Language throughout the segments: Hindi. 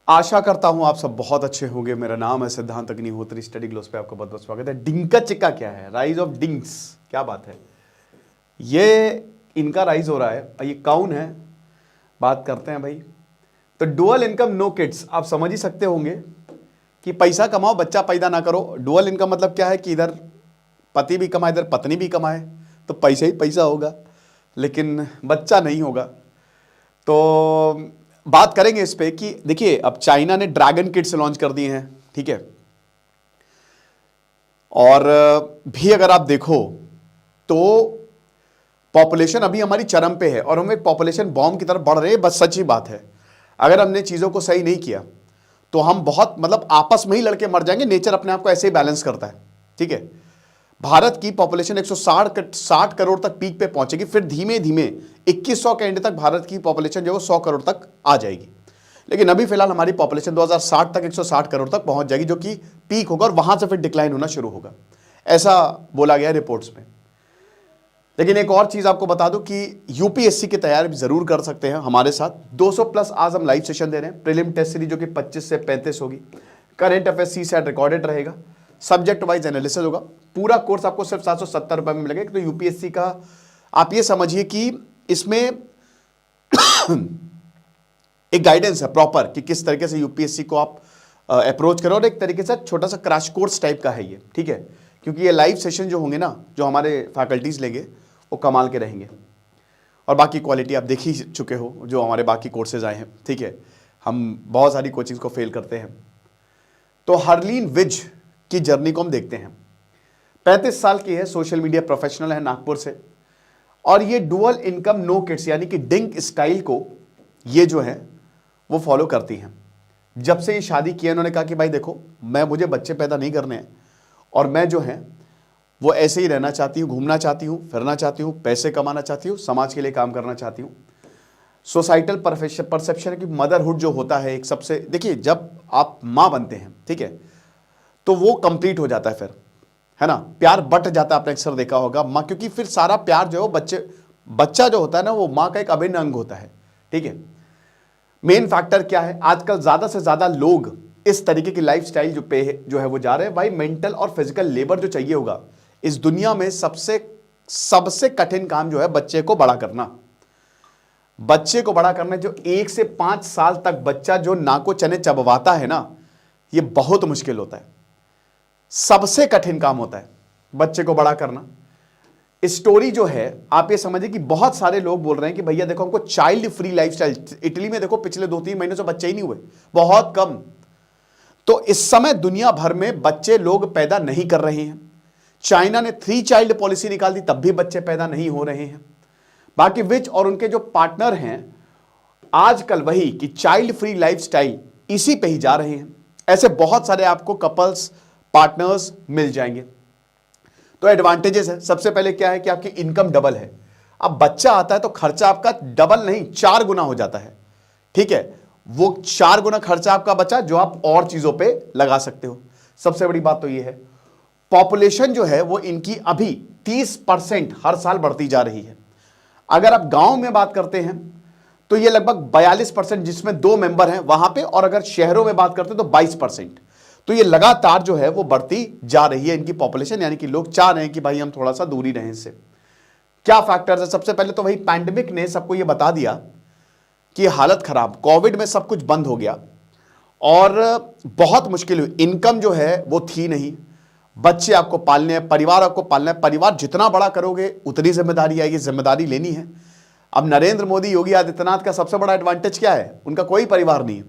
आशा करता हूं आप सब बहुत अच्छे होंगे। मेरा नाम है सिद्धांत अग्निहोत्री। स्टडी ग्लोस पे आपका बहुत बहुत स्वागत है। डिंका चिक्का क्या है? राइज ऑफ डिंक्स, क्या बात है? ये इनका राइज हो रहा है। ये कौन है? बात करते हैं भाई। तो डुअल इनकम नो किड्स, आप समझ ही सकते होंगे कि पैसा कमाओ बच्चा पैदा ना करो। डुअल इनकम मतलब क्या है कि इधर पति भी कमाए इधर पत्नी भी कमाए, तो पैसा ही पैसा होगा लेकिन बच्चा नहीं होगा। तो बात करेंगे इस पे कि देखिए, अब चाइना ने ड्रैगन किड्स लॉन्च कर दिए हैं, ठीक है। और भी अगर आप देखो तो पॉपुलेशन अभी हमारी चरम पे है और हम एक पॉपुलेशन बॉम्ब की तरफ बढ़ रहे हैं। बस सच्ची बात है, अगर हमने चीजों को सही नहीं किया तो हम बहुत आपस में ही लड़के मर जाएंगे। नेचर अपने आप को ऐसे ही बैलेंस करता है, ठीक है। भारत की पॉपुलेशन 160 करोड़ तक पीक पे पहुंचेगी, फिर धीमे धीमे 2100 के एंड तक भारत की पॉपुलेशन जो है 100 करोड़ तक आ जाएगी। लेकिन अभी फिलहाल हमारी पॉपुलेशन 2060 तक 160 करोड़ तक पहुंच जाएगी, जो कि पीक होगा और वहां से फिर डिक्लाइन होना शुरू होगा, ऐसा बोला गया रिपोर्ट्स में। लेकिन एक और चीज आपको बता दूं कि यूपीएससी की तैयारी भी जरूर कर सकते हैं हमारे साथ। 200 प्लस आज हम लाइव सेशन दे रहे हैं। प्रीलिम टेस्ट सीरीज जो कि 25 से 35 होगी। करेंट अफेयर्स सीसैट रिकॉर्डेड रहेगा, सब्जेक्ट वाइज एनालिसिस होगा। पूरा कोर्स आपको सिर्फ 770 रुपए में मिलेगा। तो यूपीएससी का आप ये समझिए कि इसमें एक गाइडेंस है प्रॉपर कि किस तरीके से यूपीएससी को आप अप्रोच करो, और एक तरीके से छोटा सा क्रैश कोर्स टाइप का है ये, ठीक है। क्योंकि ये लाइव सेशन जो होंगे ना, जो हमारे फैकल्टीज लेंगे, वो कमाल के रहेंगे। और बाकी क्वालिटी आप देख ही चुके हो जो हमारे बाकी कोर्सेज आए हैं, ठीक है। हम बहुत सारी कोचिंग्स को फेल करते हैं। तो हरलीन विज की जर्नी को हम देखते हैं। 35 साल की है, सोशल मीडिया प्रोफेशनल है नागपुर से, और ये डुअल इनकम नो किड्स यानी कि डिंक स्टाइल को ये जो है वो फॉलो करती हैं। जब से ये शादी किया इन्होंने कहा कि भाई देखो, मुझे बच्चे पैदा नहीं करने हैं और मैं जो है वो ऐसे ही रहना चाहती हूँ, घूमना चाहती हूँ, फिरना चाहती हूँ, पैसे कमाना चाहती हूँ, समाज के लिए काम करना चाहती हूँ। सोसाइटल परसेप्शन की मदरहुड जो होता है एक सबसे, देखिए जब आप माँ बनते हैं, ठीक है, तो वो कंप्लीट हो जाता है फिर, है ना। प्यार बट जाता है, आपने अक्सर देखा होगा माँ, क्योंकि फिर सारा प्यार जो है बच्चा जो होता है ना, वो माँ का एक अभिन्न अंग होता है, ठीक है। मेन फैक्टर क्या है, आजकल ज्यादा से ज्यादा लोग इस तरीके की लाइफस्टाइल जो है वो जा रहे हैं। भाई मेंटल और फिजिकल लेबर जो चाहिए होगा इस दुनिया में, सबसे कठिन काम जो है बच्चे को बड़ा करना। बच्चे को बड़ा करना, जो 1 से 5 साल तक बच्चा जो नाको चने चबवाता है ना, ये बहुत मुश्किल होता है। सबसे कठिन काम होता है बच्चे को बड़ा करना। स्टोरी जो है आप ये समझिए कि बहुत सारे लोग बोल रहे हैं कि भैया देखो हमको चाइल्ड फ्री लाइफस्टाइल। इटली में देखो पिछले 2-3 महीनों से बच्चे ही नहीं हुए, बहुत कम। तो इस समय दुनिया भर में बच्चे लोग पैदा नहीं कर रहे हैं। चाइना ने 3 चाइल्ड पॉलिसी निकाल दी, तब भी बच्चे पैदा नहीं हो रहे हैं। बाकी विच और उनके जो पार्टनर हैं आजकल वही कि चाइल्ड फ्री लाइफस्टाइल इसी पे ही जा रहे हैं। ऐसे बहुत सारे आपको कपल्स पार्टनर्स मिल जाएंगे। तो एडवांटेजेस है, सबसे पहले क्या है कि आपकी इनकम डबल है। अब बच्चा आता है तो खर्चा आपका डबल नहीं 4 गुना हो जाता है, ठीक है। वो 4 गुना खर्चा आपका बचा जो आप और चीजों पे लगा सकते हो। सबसे बड़ी बात तो ये है, पॉपुलेशन जो है वो इनकी अभी 30% हर साल बढ़ती जा रही है। अगर आप गांव में बात करते हैं तो ये लगभग 42%, जिसमें 2 मेंबर हैं वहां पे, और अगर शहरों में बात करते हैं तो 22%। तो ये लगातार जो है वो बढ़ती जा रही है इनकी पॉपुलेशन, यानी कि लोग चाह रहे हैं कि भाई हम थोड़ा सा दूरी रहें इससे। क्या फैक्टर्स है? सबसे पहले तो वही पैंडेमिक ने सबको ये बता दिया कि हालत खराब, कोविड में सब कुछ बंद हो गया और बहुत मुश्किल हुई। इनकम जो है वो थी नहीं, बच्चे आपको पालने हैं, परिवार आपको पालना है। परिवार जितना बड़ा करोगे उतनी जिम्मेदारी आएगी, जिम्मेदारी लेनी है। अब नरेंद्र मोदी, योगी आदित्यनाथ का सबसे बड़ा एडवांटेज क्या है? उनका कोई परिवार नहीं है,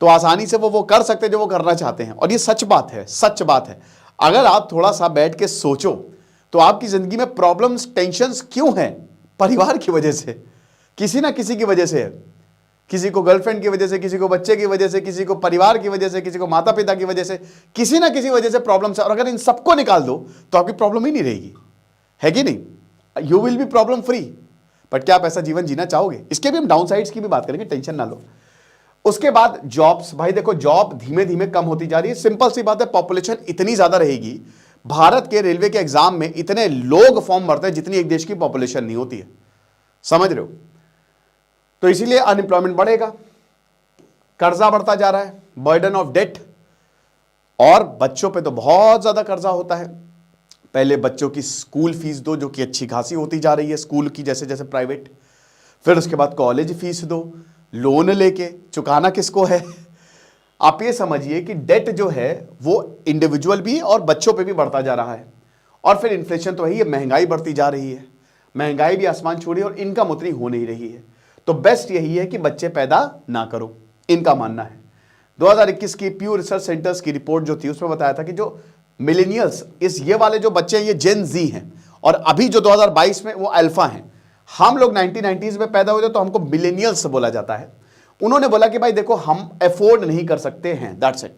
तो आसानी से वो कर सकते जो वो करना चाहते हैं। और ये सच बात है, सच बात है। अगर आप थोड़ा सा बैठ के सोचो तो आपकी जिंदगी में प्रॉब्लम्स, टेंशंस क्यों हैं? परिवार की वजह से, किसी ना किसी की वजह से है। किसी को गर्लफ्रेंड की वजह से, किसी को बच्चे की वजह से, किसी को परिवार की वजह से, किसी को माता पिता की वजह से, किसी ना किसी वजह से प्रॉब्लम्स है। और अगर इन सबको निकाल दो तो आपकी प्रॉब्लम ही नहीं रहेगी, है कि नहीं? You will be problem free. But क्या आप ऐसा जीवन जीना चाहोगे? इसके भी हम डाउन साइड्स की भी बात करेंगे, टेंशन ना लो। उसके बाद जॉब्स, भाई देखो जॉब धीमे धीमे कम होती जा रही है। सिंपल सी बात है, पॉपुलेशन इतनी ज्यादा रहेगी, भारत के रेलवे के एग्जाम में इतने लोग फॉर्म भरते हैं जितनी एक देश की पॉपुलेशन नहीं होती है, समझ रहे हो? तो इसीलिए अनएम्प्लॉयमेंट बढ़ेगा, कर्जा बढ़ता जा रहा है, बर्डन ऑफ डेट, और बच्चों पे तो बहुत ज्यादा कर्जा होता है। पहले बच्चों की स्कूल फीस दो जो कि अच्छी खासी होती जा रही है स्कूल की जैसे जैसे प्राइवेट, फिर उसके बाद कॉलेज फीस दो, लोन लेके चुकाना किसको है। आप ये समझिए कि डेट जो है वो इंडिविजुअल भी और बच्चों पे भी बढ़ता जा रहा है। और फिर इन्फ्लेशन तो वही है, महंगाई बढ़ती जा रही है, महंगाई भी आसमान छूड़ी और इनकम उतनी हो नहीं रही है। तो बेस्ट यही है कि बच्चे पैदा ना करो, इनका मानना है। 2021 की प्यू रिसर्च सेंटर्स की रिपोर्ट जो थी उसमें बताया था कि जो मिलेनियल्स, इस ये वाले जो बच्चे हैं ये जेन जी हैं, और अभी जो 2022 में वो अल्फा हैं। हम लोग 1990s में पैदा हुए थे तो हमको मिलेनियल्स बोला जाता है। उन्होंने बोला कि भाई देखो हम अफोर्ड नहीं कर सकते हैं, दैट्स इट,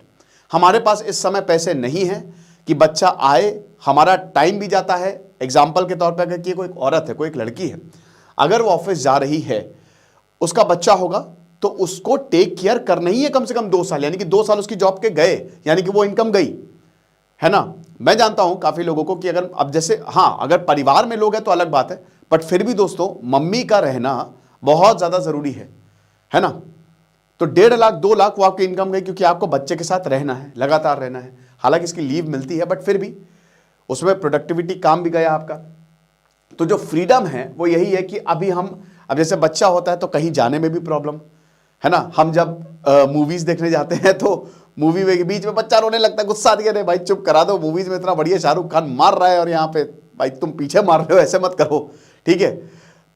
हमारे पास इस समय पैसे नहीं हैं कि बच्चा आए, हमारा टाइम भी जाता है। एग्जाम्पल के तौर पर अगर कि कोई औरत है, कोई एक लड़की है, अगर वो ऑफिस जा रही है, उसका बच्चा होगा तो उसको टेक केयर करना ही है कम से कम 2 साल, यानी कि 2 साल उसकी जॉब के गए, यानी कि वो इनकम गई है ना। मैं जानता हूं काफी लोगों को कि अगर अब जैसे हाँ अगर परिवार में लोग हैं तो अलग बात है, बट फिर भी दोस्तों मम्मी का रहना बहुत ज्यादा जरूरी है ना। तो 1.5 लाख 2 लाख वो आपकी इनकम गई क्योंकि आपको बच्चे के साथ रहना है, लगातार रहना है। हालांकि इसकी लीव मिलती है बट फिर भी उसमें प्रोडक्टिविटी काम भी गया आपका। तो जो फ्रीडम है वो यही है कि अभी हम, अब जैसे बच्चा होता है तो कहीं जाने में भी प्रॉब्लम है ना। हम जब मूवीज देखने जाते हैं तो मूवी में के बीच में बच्चा रोने लगता है, गुस्सा दिया, नहीं भाई चुप करा दो, मूवीज में इतना बढ़िया शाहरुख खान मार रहा है और यहाँ पे भाई तुम पीछे मार रहे हो, ऐसे मत करो, ठीक है।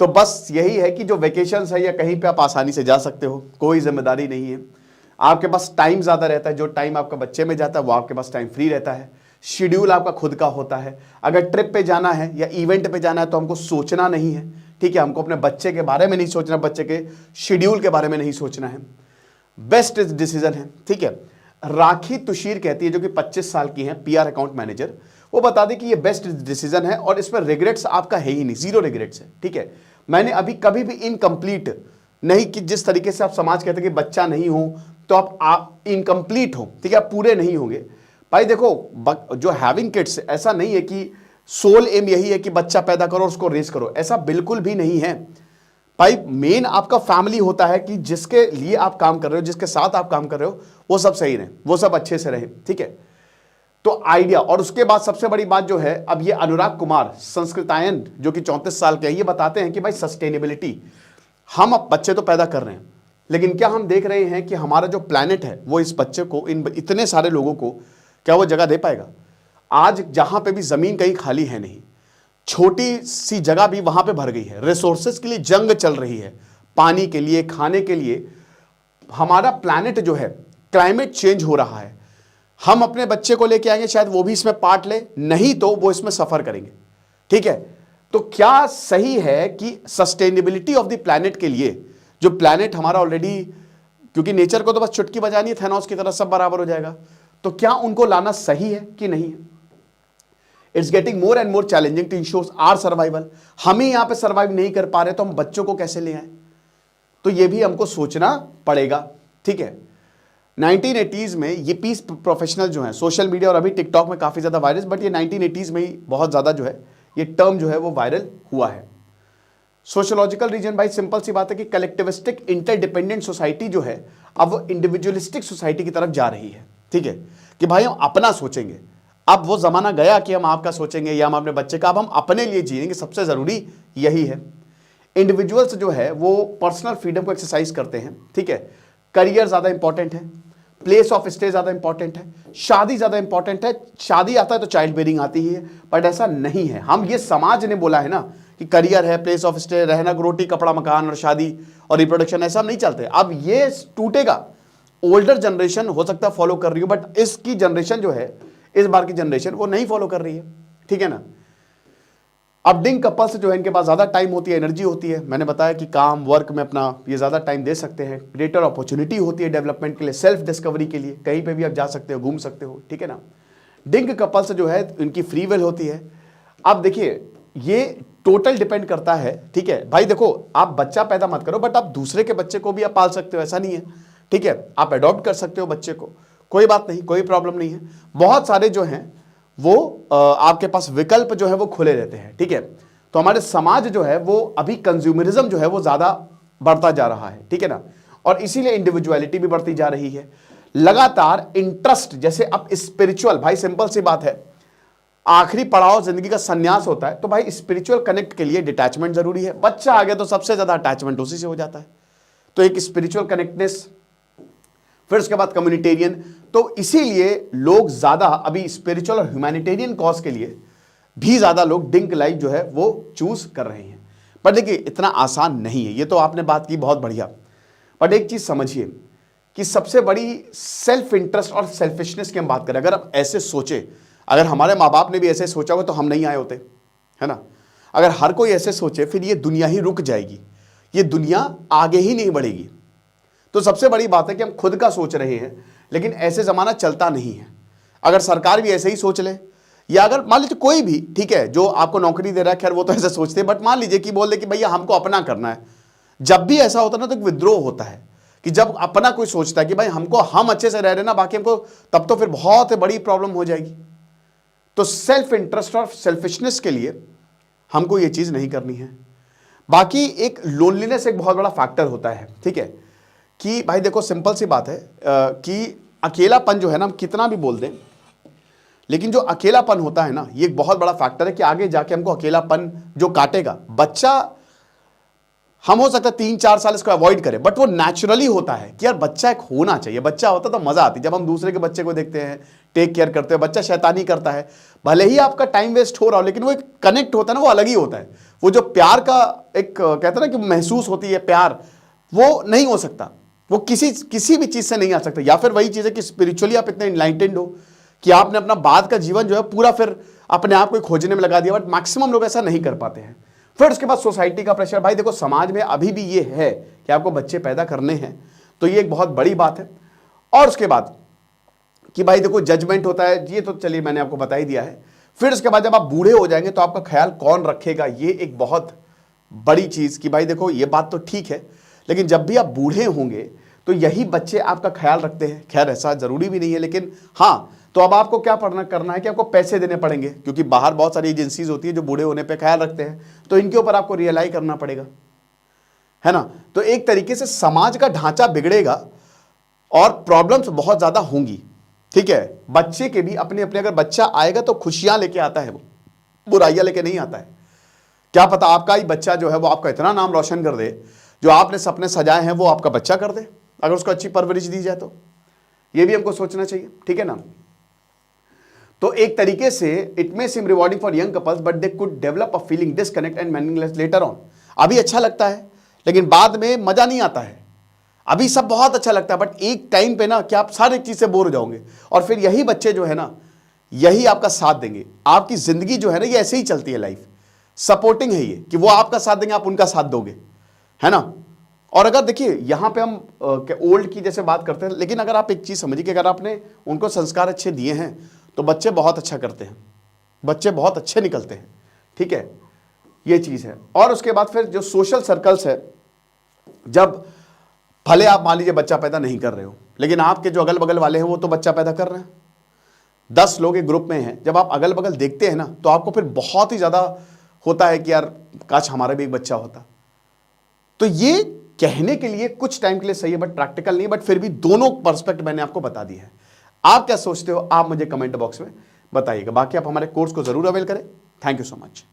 तो बस यही है कि जो वेकेशंस है या कहीं पे आप आसानी से जा सकते हो, कोई जिम्मेदारी नहीं है, आपके पास टाइम ज्यादा रहता है। जो टाइम आपका बच्चे में जाता है वो आपके पास टाइम फ्री रहता है। शेड्यूल आपका खुद का होता है। अगर ट्रिप पे जाना है या इवेंट पे जाना है तो हमको सोचना नहीं है, ठीक है। हमको अपने बच्चे के बारे में नहीं सोचना, बच्चे के शेड्यूल के बारे में नहीं सोचना है। बेस्ट डिसीजन है, ठीक है। राखी तुशीर कहती है, जो कि 25 साल की है, पीआर अकाउंट मैनेजर, वो बता दे कि ये बेस्ट डिसीजन है और इसमें रिग्रेट्स आपका है ही नहीं, 0 रिग्रेट्स है, ठीक है। मैंने अभी कभी भी इनकम्प्लीट नहीं कि जिस तरीके से आप समाज कहते हैं कि बच्चा नहीं हो तो आप इनकम्प्लीट हो, ठीक है, आप पूरे नहीं होंगे। भाई देखो जो हैविंग किड्स, ऐसा नहीं है कि सोल एम यही है कि बच्चा पैदा करो और उसको रेस करो, ऐसा बिल्कुल भी नहीं है। भाई मेन आपका फैमिली होता है कि जिसके लिए आप काम कर रहे हो, जिसके साथ आप काम कर रहे हो, वो सब सही रहे, वो सब अच्छे से रहे, ठीक है। तो आइडिया, और उसके बाद सबसे बड़ी बात जो है, अब ये अनुराग कुमार संस्कृतायन जो कि 34 साल के हैं, ये बताते हैं कि भाई सस्टेनेबिलिटी, हम अब बच्चे तो पैदा कर रहे हैं लेकिन क्या हम देख रहे हैं कि हमारा जो प्लैनेट है वो इस बच्चे को, इन इतने सारे लोगों को क्या वो जगह दे पाएगा। आज जहां पे भी जमीन कहीं खाली है नहीं, छोटी सी जगह भी वहां पे भर गई है, रिसोर्सेज के लिए जंग चल रही है, पानी के लिए, खाने के लिए। हमारा प्लैनेट जो है, क्लाइमेट चेंज हो रहा है, हम अपने बच्चे को लेके आएंगे, शायद वो भी इसमें पार्ट ले, नहीं तो वो इसमें सफर करेंगे, ठीक है। तो क्या सही है कि सस्टेनेबिलिटी ऑफ द प्लैनेट के लिए, जो प्लैनेट हमारा ऑलरेडी, क्योंकि नेचर को तो बस चुटकी बजानी है, थैनोस की तरह सब बराबर हो जाएगा, तो क्या उनको लाना सही है कि नहीं है। It's getting more and more challenging to ensure our survival. हम ही यहां पे सर्वाइव नहीं कर पा रहे तो हम बच्चों को कैसे ले आए, तो ये भी हमको सोचना पड़ेगा, ठीक है। 1980s में ये पीस प्रोफेशनल जो है, सोशल मीडिया और अभी टिकटॉक में काफी ज्यादा वायरल, बट ये 1980s में ही बहुत ज्यादा जो है ये टर्म जो है वो वायरल हुआ है। सोशोलॉजिकल रीजन, भाई सिंपल सी बात है कि कलेक्टिविस्टिक इंटरडिपेंडेंट सोसाइटी जो है अब वो इंडिविजुअलिस्टिक सोसाइटी की तरफ जा रही है, ठीक है, कि भाई हम अपना सोचेंगे। अब वो जमाना गया कि हम आपका सोचेंगे या हम अपने बच्चे का, अब हम अपने लिए जिएंगे, सबसे जरूरी यही है। इंडिविजुअल्स जो है वो पर्सनल फ्रीडम को एक्सरसाइज करते हैं, ठीक है। करियर ज्यादा इंपॉर्टेंट है, प्लेस ऑफ स्टे ज्यादा इंपॉर्टेंट है, शादी ज्यादा इंपॉर्टेंट है। शादी आता है तो चाइल्ड बेयरिंग आती ही है, बट ऐसा नहीं है। हम ये समाज ने बोला है ना कि करियर है, प्लेस ऑफ स्टे, रहना, रोटी कपड़ा मकान और शादी और रिप्रोडक्शन, ऐसा नहीं चलते। अब ये टूटेगा। ओल्डर जनरेशन हो सकता है फॉलो कर रही हो, बट इसकी जनरेशन जो है, इस बार की जनरेशन, वो नहीं फॉलो कर रही है, ठीक है ना। अपडिंग कपल्स जो है इनके पास ज्यादा टाइम होती है, एनर्जी होती है। मैंने बताया कि काम, वर्क में अपना ये ज्यादा टाइम दे सकते हैं। ग्रेटर अपॉर्चुनिटी होती है डेवलपमेंट के लिए, सेल्फ डिस्कवरी के लिए, कहीं पे भी आप जा सकते हो, घूम सकते हो, ठीक है ना। डिंग कपल्स जो है इनकी फ्री विल होती है। अब देखिए ये टोटल डिपेंड करता है, ठीक है भाई। देखो आप बच्चा पैदा मत करो, बट आप दूसरे के बच्चे को भी आप पाल सकते हो, ऐसा नहीं है, ठीक है। आप अडॉप्ट कर सकते हो बच्चे को, कोई बात नहीं, कोई प्रॉब्लम नहीं है। बहुत सारे जो हैं वो आपके पास विकल्प जो है वो खुले रहते हैं, ठीक है। तो हमारे समाज जो है वो अभी कंज्यूमरिज्म जो है वो ज्यादा बढ़ता जा रहा है, ठीक है ना। और इसीलिए इंडिविजुअलिटी भी बढ़ती जा रही है। लगातार इंटरेस्ट, जैसे अब स्पिरिचुअल, भाई सिंपल सी बात है, आखिरी पड़ाव जिंदगी का संन्यास होता है, तो भाई स्पिरिचुअल कनेक्ट के लिए डिटैचमेंट जरूरी है। बच्चा आ गया तो सबसे ज्यादा अटैचमेंट उसी से हो जाता है, तो एक स्पिरिचुअल कनेक्टनेस, फिर उसके बाद कम्युनिटेरियन। तो इसीलिए लोग ज्यादा अभी स्पिरिचुअल और ह्यूमैनिटेरियन कॉज के लिए भी ज्यादा लोग डिंक लाइफ जो है वो चूज कर रहे हैं। पर देखिए इतना आसान नहीं है, ये तो आपने बात की बहुत बढ़िया, बट एक चीज समझिए कि सबसे बड़ी सेल्फ इंटरेस्ट और सेल्फिशनेस की हम बात करें, अगर आप ऐसे सोचे, अगर हमारे माँ बाप ने भी ऐसे सोचा हो तो हम नहीं आए होते, है ना। अगर हर कोई ऐसे सोचे फिर ये दुनिया ही रुक जाएगी, ये दुनिया आगे ही नहीं बढ़ेगी। तो सबसे बड़ी बात है कि हम खुद का सोच रहे हैं, लेकिन ऐसे जमाना चलता नहीं है। अगर सरकार भी ऐसे ही सोच ले, या अगर मान लीजिए कोई भी, ठीक है, जो आपको नौकरी दे रहा है, खैर वो तो ऐसे सोचते हैं, बट मान लीजिए कि बोल दे कि भैया हमको अपना करना है। जब भी ऐसा होता है ना तो एक विद्रोह होता है कि जब अपना कोई सोचता है कि भाई हमको, हम अच्छे से रह रहे ना, बाकी हमको, तब तो फिर बहुत बड़ी प्रॉब्लम हो जाएगी। तो सेल्फ इंटरेस्ट और सेल्फिशनेस के लिए हमको ये चीज नहीं करनी है। बाकी एक लोनलीनेस एक बहुत बड़ा फैक्टर होता है, ठीक है, कि भाई देखो सिंपल सी बात है कि अकेलापन जो है ना, हम कितना भी बोल दें, लेकिन जो अकेलापन होता है ना, ये एक बहुत बड़ा फैक्टर है कि आगे जाके हमको अकेलापन जो काटेगा। बच्चा, हम हो सकता है 3-4 साल इसको अवॉइड करें, बट वो नेचुरली होता है कि यार बच्चा एक होना चाहिए। बच्चा होता तो मजा आती, जब हम दूसरे के बच्चे को देखते हैं, टेक केयर करते हैं, बच्चा शैतानी करता है, भले ही आपका टाइम वेस्ट हो रहा हो, लेकिन वो एक कनेक्ट होता है ना, वो अलग ही होता है। वो जो प्यार का एक कहते हैं ना कि महसूस होती है प्यार, वो नहीं हो सकता, वो किसी भी चीज से नहीं आ सकता। या फिर वही चीज है कि स्पिरिचुअली आप इतने इनलाइटेंड हो कि आपने अपना बाद का जीवन जो है पूरा फिर अपने आप को खोजने में लगा दिया, बट मैक्सिमम लोग ऐसा नहीं कर पाते हैं। फिर उसके बाद सोसाइटी का प्रेशर, भाई देखो समाज में अभी भी ये है कि आपको बच्चे पैदा करने हैं, तो ये एक बहुत बड़ी बात है। और उसके बाद कि भाई देखो जजमेंट होता है, ये तो चलिए मैंने आपको बता ही दिया है। फिर उसके बाद जब आप बूढ़े हो जाएंगे तो आपका ख्याल कौन रखेगा, ये एक बहुत बड़ी चीज कि भाई देखो ये बात तो ठीक है, लेकिन जब भी आप बूढ़े होंगे तो यही बच्चे आपका ख्याल रखते हैं। खैर ऐसा जरूरी भी नहीं है, लेकिन हाँ, तो अब आपको क्या करना है कि आपको पैसे देने पड़ेंगे, क्योंकि बाहर बहुत सारी एजेंसीज होती है जो बूढ़े होने पे ख्याल रखते हैं, तो इनके ऊपर आपको रियलाइज करना पड़ेगा, है ना। तो एक तरीके से समाज का ढांचा बिगड़ेगा और प्रॉब्लम्स बहुत ज्यादा होंगी, ठीक है। बच्चे के भी अपने अपने, अगर बच्चा आएगा तो खुशियां लेके आता है, वो बुराइयां लेके नहीं आता है। क्या पता आपका ही बच्चा जो है वो आपका इतना नाम रोशन कर दे, जो आपने सपने सजाए हैं वो आपका बच्चा कर दे, अगर उसको अच्छी परवरिश दी जाए तो। ये भी हमको सोचना चाहिए, ठीक है ना। तो एक तरीके से it may seem rewarding for young couples but they could develop a feeling disconnect and meaningless later on. अभी अच्छा लगता है लेकिन बाद में मजा नहीं आता है। अभी सब बहुत अच्छा लगता है, बट एक टाइम पे ना क्या आप सारी चीज से बोर हो जाओगे, और फिर यही बच्चे जो है ना, यही आपका साथ देंगे। आपकी जिंदगी जो है ना, ये ऐसे ही चलती है, लाइफ सपोर्टिंग है ये, कि वो आपका साथ देंगे, आप उनका साथ दोगे, है ना। और अगर देखिए यहां पे हम ओल्ड की जैसे बात करते हैं, लेकिन अगर आप एक चीज समझिए कि अगर आपने उनको संस्कार अच्छे दिए हैं तो बच्चे बहुत अच्छा करते हैं, बच्चे बहुत अच्छे निकलते हैं, ठीक है, ये चीज है। और उसके बाद फिर जो सोशल सर्कल्स है, जब भले आप मान लीजिए बच्चा पैदा नहीं कर रहे हो, लेकिन आपके जो अगल बगल वाले हैं वो तो बच्चा पैदा कर रहे हैं। 10 लोग एक ग्रुप में हैं, जब आप अगल बगल देखते हैं ना, तो आपको फिर बहुत ही ज्यादा होता है कि यार काश हमारा भी एक बच्चा होता। तो ये कहने के लिए कुछ टाइम के लिए सही है, बट प्रैक्टिकल नहीं, बट फिर भी दोनों पर्सपेक्ट मैंने आपको बता दी है। आप क्या सोचते हो, आप मुझे कमेंट बॉक्स में बताइएगा। बाकी आप हमारे कोर्स को जरूर अवेल करें। Thank you so much.